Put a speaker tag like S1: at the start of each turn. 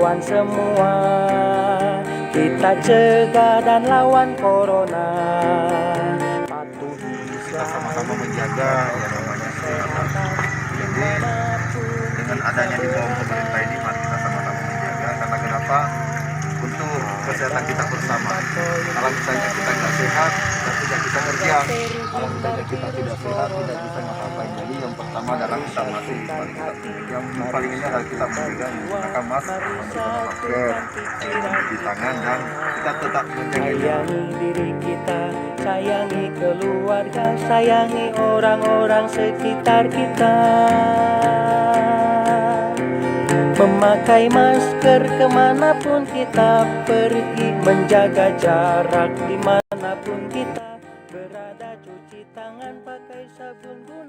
S1: lawan semua. Kita cegah dan lawan corona.
S2: Kita sama-sama menjaga yang namanya kesehatan. Jadi dengan adanya di bawah pemerintah ini, mari kita sama-sama menjaga. Karena kenapa? Untuk kesehatan kita bersama. Kalau misalnya kita nggak sehat, kita tidak bisa kerja. Kalau misalnya kita tidak sehat, tidak bisa ngapa-ngapain. Jadi yang pertama adalah kita masih yang paling ini adalah kita menjaga menggunakan masker, mencuci tangan, dan kita tetap menjaga
S1: Sayangi diri kita, sayangi keluarga, sayangi orang-orang sekitar kita. Memakai masker kemanapun kita pergi, menjaga jarak di mana